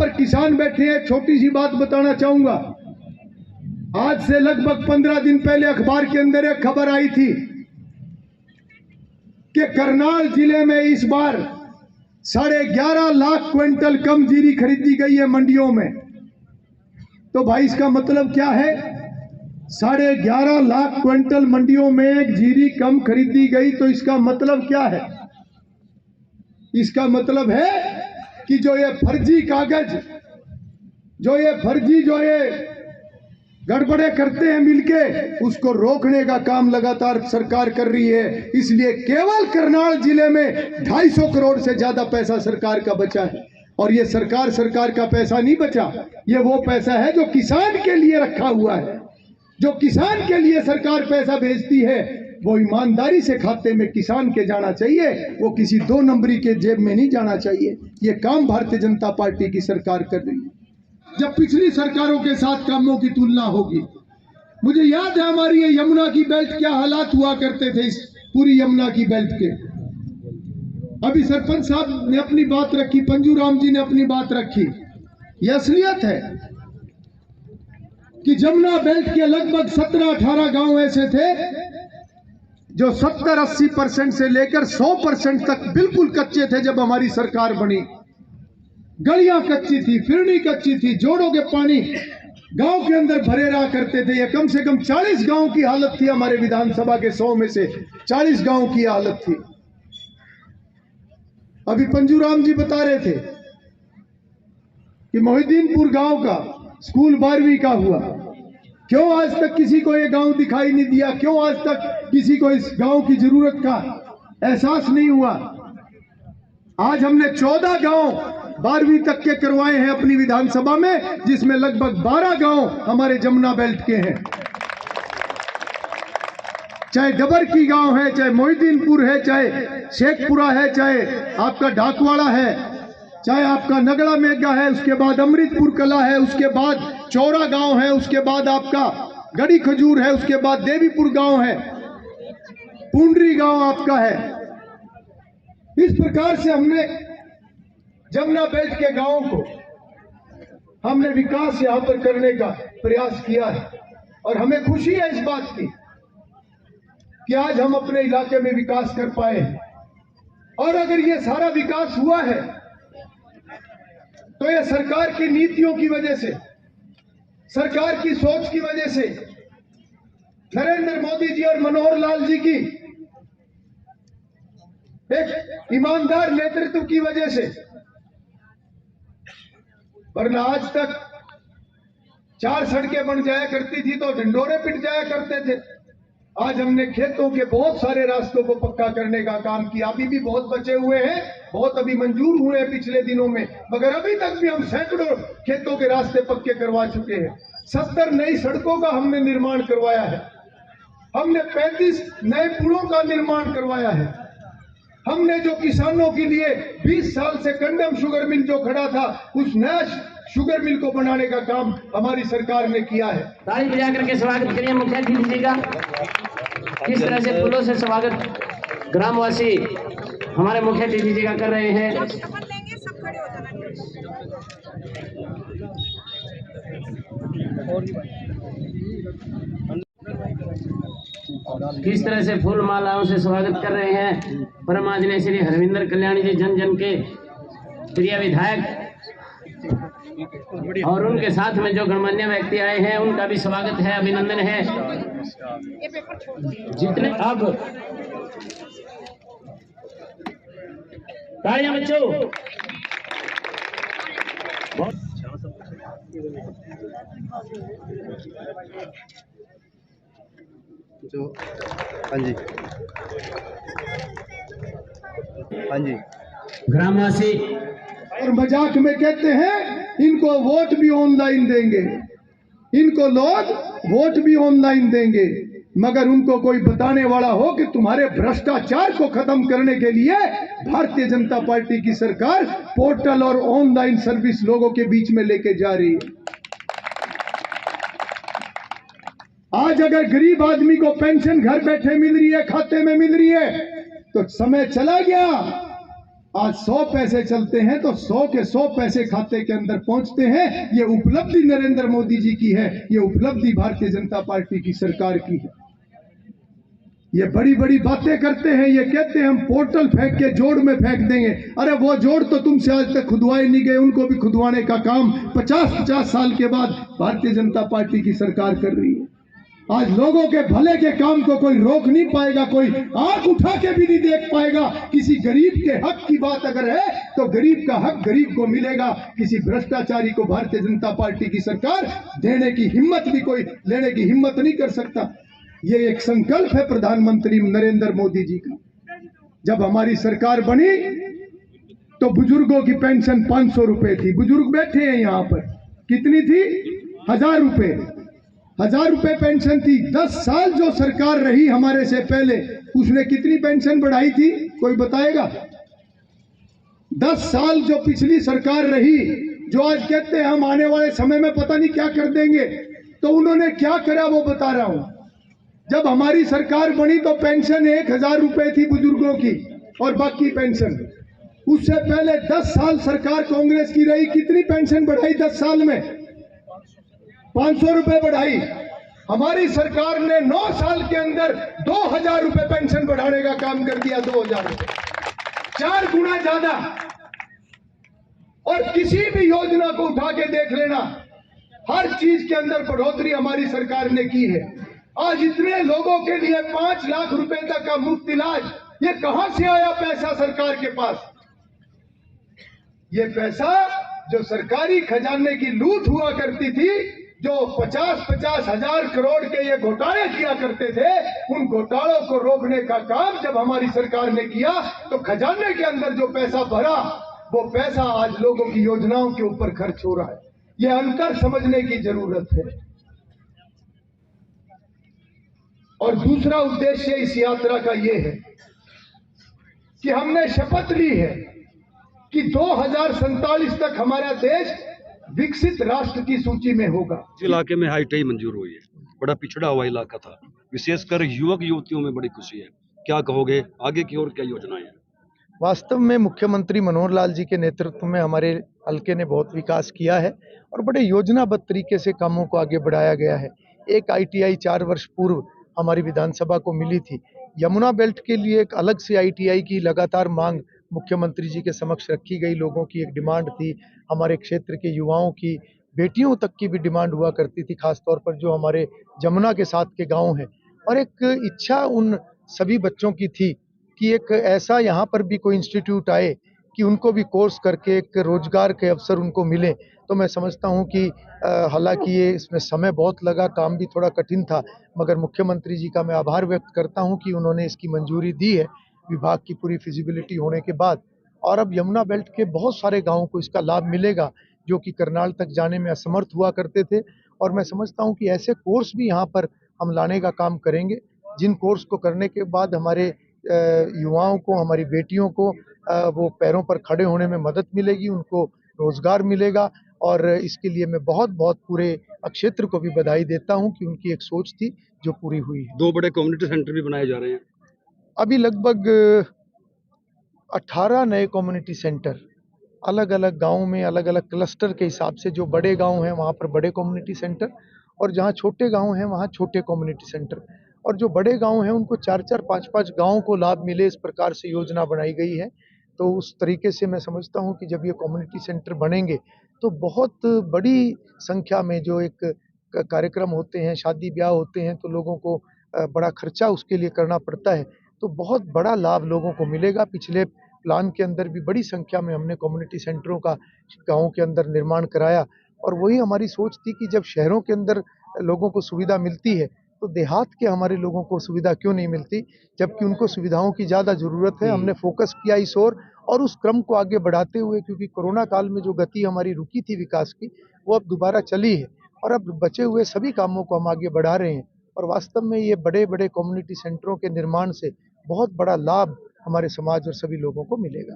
पर किसान बैठे हैं। छोटी सी बात बताना चाहूंगा। आज से लगभग 15 दिन पहले अखबार के अंदर एक खबर आई थी कि करनाल जिले में इस बार 11.5 लाख क्विंटल कम जीरी खरीदी गई है मंडियों में। तो भाई इसका मतलब क्या है? 11.5 लाख क्विंटल मंडियों में जीरी कम खरीदी गई। तो इसका मतलब क्या है? इसका मतलब है कि जो ये फर्जी कागज, जो ये गड़बड़े करते हैं मिलके, उसको रोकने का काम लगातार सरकार कर रही है। इसलिए केवल करनाल जिले में 250 करोड़ से ज्यादा पैसा सरकार का बचा है। और ये सरकार का पैसा नहीं बचा, ये वो पैसा है जो किसान के लिए रखा हुआ है। जो किसान के लिए सरकार पैसा भेजती है वो ईमानदारी से खाते में किसान के जाना चाहिए, वो किसी 2 नंबरी के जेब में नहीं जाना चाहिए। ये काम भारतीय जनता पार्टी की सरकार कर रही है। जब पिछली सरकारों के साथ कामों की तुलना होगी, मुझे याद है हमारी ये यमुना की बेल्ट क्या हालात हुआ करते थे, इस पूरी यमुना की बेल्ट के। अभी सरपंच साहब ने अपनी बात रखी, पंजू राम जी ने अपनी बात रखी। ये असलियत है कि यमुना बेल्ट के लगभग 17-18 गांव ऐसे थे जो 70-80% से लेकर 100% तक बिल्कुल कच्चे थे। जब हमारी सरकार बनी, गलियां कच्ची थी, फिरनी कच्ची थी, जोड़ों के पानी गांव के अंदर भरे रहा करते थे। ये कम से कम 40 गांव की हालत थी। हमारे विधानसभा के 100 में से 40 गांव की हालत थी। अभी पंजूराम जी बता रहे थे कि मोहिद्दीनपुर गांव का स्कूल 12वीं का हुआ। क्यों आज तक किसी को ये गांव दिखाई नहीं दिया? क्यों आज तक किसी को इस गांव की जरूरत का एहसास नहीं हुआ? आज हमने 14 गांव 12वीं तक के करवाए हैं अपनी विधानसभा में, जिसमें लगभग 12 गांव हमारे जमुना बेल्ट के हैं। चाहे डबर की गांव है, चाहे मोहिद्दीनपुर है, चाहे शेखपुरा है, चाहे आपका ढाकवाड़ा है, चाहे आपका नगड़ा मेघा है, उसके बाद अमृतपुर कला है, उसके बाद चौरा गांव है, उसके बाद आपका गड़ी खजूर है, उसके बाद देवीपुर गांव है, पुंडरी गांव आपका है। इस प्रकार से हमने जमुना बेल्ट के गांवों को हमने विकास यहां पर करने का प्रयास किया है। और हमें खुशी है इस बात की कि आज हम अपने इलाके में विकास कर पाए हैं। और अगर ये सारा विकास हुआ है तो ये सरकार की नीतियों की वजह से, सरकार की सोच की वजह से, नरेंद्र मोदी जी और मनोहर लाल जी की एक ईमानदार नेतृत्व की वजह से। वरना आज तक 4 सड़कें बन जाया करती थी तो ढिंडोरे पिट जाया करते थे। आज हमने खेतों के बहुत सारे रास्तों को पक्का करने का काम किया। अभी भी बहुत बचे हुए हैं, बहुत अभी मंजूर हुए हैं पिछले दिनों में, मगर अभी तक भी हम सैकड़ों खेतों के रास्ते पक्के करवा चुके हैं। 70 नई सड़कों का हमने निर्माण करवाया है। हमने 35 नए पुलों का निर्माण करवाया है। हमने जो किसानों के लिए 20 साल से कंडम शुगर मिल जो खड़ा था, उस नया शुगर मिल को बनाने का काम हमारी सरकार ने किया है। ताली बजा करके स्वागत करिए मुखिया जी का। किस तरह से फूलों से स्वागत ग्रामवासी हमारे मुखिया जी का कर रहे हैं। किस तरह से फूल मालाओं से स्वागत कर रहे हैं परमाजने श्री हरविंदर कल्याणी जी, जन जन के प्रिय विधायक, और उनके साथ में जो गणमान्य व्यक्ति आए हैं उनका भी स्वागत है, अभिनंदन है। जितने अब तालियां बच्चों। जो हाँ जी ग्रामवासी और मजाक में कहते हैं इनको वोट भी ऑनलाइन देंगे, इनको लोग वोट भी ऑनलाइन देंगे, मगर उनको कोई बताने वाला हो कि तुम्हारे भ्रष्टाचार को खत्म करने के लिए भारतीय जनता पार्टी की सरकार पोर्टल और ऑनलाइन सर्विस लोगों के बीच में लेके जा रही है। आज अगर गरीब आदमी को पेंशन घर बैठे मिल रही है, खाते में मिल रही है, तो समय चला गया आज 100 पैसे चलते हैं तो 100 के 100 पैसे खाते के अंदर पहुंचते हैं। ये उपलब्धि नरेंद्र मोदी जी की है, ये उपलब्धि भारतीय जनता पार्टी की सरकार की है। ये बड़ी बड़ी बातें करते हैं, ये कहते हैं हम पोर्टल फेंक के जोड़ में फेंक देंगे। अरे वो जोड़ तो तुमसे आज तक खुदवाए नहीं गए, उनको भी खुदवाने का काम 50-50 साल के बाद भारतीय जनता पार्टी की सरकार कर रही है। आज लोगों के भले के काम को कोई रोक नहीं पाएगा, कोई आंख उठा के भी नहीं देख पाएगा। किसी गरीब के हक की बात अगर है तो गरीब का हक गरीब को मिलेगा। किसी भ्रष्टाचारी को भारतीय जनता पार्टी की सरकार देने की हिम्मत भी कोई लेने की हिम्मत नहीं कर सकता। ये एक संकल्प है प्रधानमंत्री नरेंद्र मोदी जी का। जब हमारी सरकार बनी तो बुजुर्गों की पेंशन 500 रुपए थी। बुजुर्ग बैठे हैं यहाँ पर, कितनी थी? 1000 रुपए। 1000 रुपए पेंशन थी। 10 साल जो सरकार रही हमारे से पहले, उसने कितनी पेंशन बढ़ाई थी? कोई बताएगा? 10 साल जो पिछली सरकार रही, जो आज कहते हैं हम आने वाले समय में पता नहीं क्या कर देंगे, तो उन्होंने क्या करा वो बता रहा हूं। जब हमारी सरकार बनी तो पेंशन 1000 रुपए थी बुजुर्गों की, और बाकी पेंशन। उससे पहले 10 साल सरकार कांग्रेस की रही, कितनी पेंशन बढ़ाई 10 साल में? 500 रुपए बढ़ाई। हमारी सरकार ने 9 साल के अंदर 2000 रुपए पेंशन बढ़ाने का काम कर दिया। 2000 रुपए, 4 गुना ज्यादा। और किसी भी योजना को उठा के देख लेना, हर चीज के अंदर बढ़ोतरी हमारी सरकार ने की है। आज इतने लोगों के लिए 5 लाख रुपए तक का मुफ्त इलाज, ये कहां से आया पैसा सरकार के पास? ये पैसा जो सरकारी खजाने की लूट हुआ करती थी, जो 50-50 हजार करोड़ के ये घोटाले किया करते थे, उन घोटालों को रोकने का काम जब हमारी सरकार ने किया तो खजाने के अंदर जो पैसा भरा, वो पैसा आज लोगों की योजनाओं के ऊपर खर्च हो रहा है। ये अंतर समझने की जरूरत है। और दूसरा उद्देश्य इस यात्रा का ये है कि हमने शपथ ली है कि 2047 तक हमारा देश विकसित राष्ट्र की सूची में होगा। इस इलाके में हाईटेक मंजूर हुई है, बड़ा पिछड़ा हुआ इलाका था, विशेषकर युवक युवतियों में बड़ी खुशी है। क्या कहोगे, आगे की ओर क्या योजनाएं हैं? वास्तव में मुख्यमंत्री मनोहर लाल जी के नेतृत्व में हमारे हल्के ने बहुत विकास किया है और बड़े योजनाबद्ध तरीके से कामों को आगे बढ़ाया गया है। एक ITI 4 वर्ष पूर्व हमारी विधानसभा को मिली थी। यमुना बेल्ट के लिए एक अलग से ITI की लगातार मांग मुख्यमंत्री जी के समक्ष रखी गई। लोगों की एक डिमांड थी, हमारे क्षेत्र के युवाओं की, बेटियों तक की भी डिमांड हुआ करती थी, खासतौर पर जो हमारे जमुना के साथ के गांव हैं। और एक इच्छा उन सभी बच्चों की थी कि एक ऐसा यहाँ पर भी कोई इंस्टीट्यूट आए कि उनको भी कोर्स करके एक रोजगार के अवसर उनको मिले। तो मैं समझता हूँ कि हालांकि ये इसमें समय बहुत लगा, काम भी थोड़ा कठिन था, मगर मुख्यमंत्री जी का मैं आभार व्यक्त करता हूँ कि उन्होंने इसकी मंजूरी दी है विभाग की पूरी फिजिबिलिटी होने के बाद। और अब यमुना बेल्ट के बहुत सारे गाँवों को इसका लाभ मिलेगा जो कि करनाल तक जाने में असमर्थ हुआ करते थे। और मैं समझता हूँ कि ऐसे कोर्स भी यहाँ पर हम लाने का काम करेंगे, जिन कोर्स को करने के बाद हमारे युवाओं को, हमारी बेटियों को वो पैरों पर खड़े होने में मदद मिलेगी, उनको रोजगार मिलेगा। और इसके लिए मैं बहुत बहुत पूरे क्षेत्र को भी बधाई देता हूं कि उनकी एक सोच थी जो पूरी हुई है। 2 बड़े कम्युनिटी सेंटर भी बनाए जा रहे हैं। अभी लगभग 18 नए कम्युनिटी सेंटर अलग अलग गाँव में, अलग अलग क्लस्टर के हिसाब से, जो बड़े गाँव हैं वहाँ पर बड़े कम्युनिटी सेंटर, और जहाँ छोटे गाँव हैं वहाँ छोटे कम्युनिटी सेंटर। और जो बड़े गांव हैं उनको 4-4, 5-5 गाँव को लाभ मिले, इस प्रकार से योजना बनाई गई है। तो उस तरीके से मैं समझता हूं कि जब ये कम्युनिटी सेंटर बनेंगे तो बहुत बड़ी संख्या में जो एक कार्यक्रम होते हैं, शादी ब्याह होते हैं, तो लोगों को बड़ा खर्चा उसके लिए करना पड़ता है, तो बहुत बड़ा लाभ लोगों को मिलेगा। पिछले प्लान के अंदर भी बड़ी संख्या में हमने कम्युनिटी सेंटरों का गाँव के अंदर निर्माण कराया। और वही हमारी सोच थी कि जब शहरों के अंदर लोगों को सुविधा मिलती है तो देहात के हमारे लोगों को सुविधा क्यों नहीं मिलती, जबकि उनको सुविधाओं की ज़्यादा ज़रूरत है। हमने फोकस किया इस ओर, और उस क्रम को आगे बढ़ाते हुए, क्योंकि कोरोना काल में जो गति हमारी रुकी थी विकास की, वो अब दोबारा चली है और अब बचे हुए सभी कामों को हम आगे बढ़ा रहे हैं। और वास्तव में ये बड़े बड़े कम्युनिटी सेंटरों के निर्माण से बहुत बड़ा लाभ हमारे समाज और सभी लोगों को मिलेगा।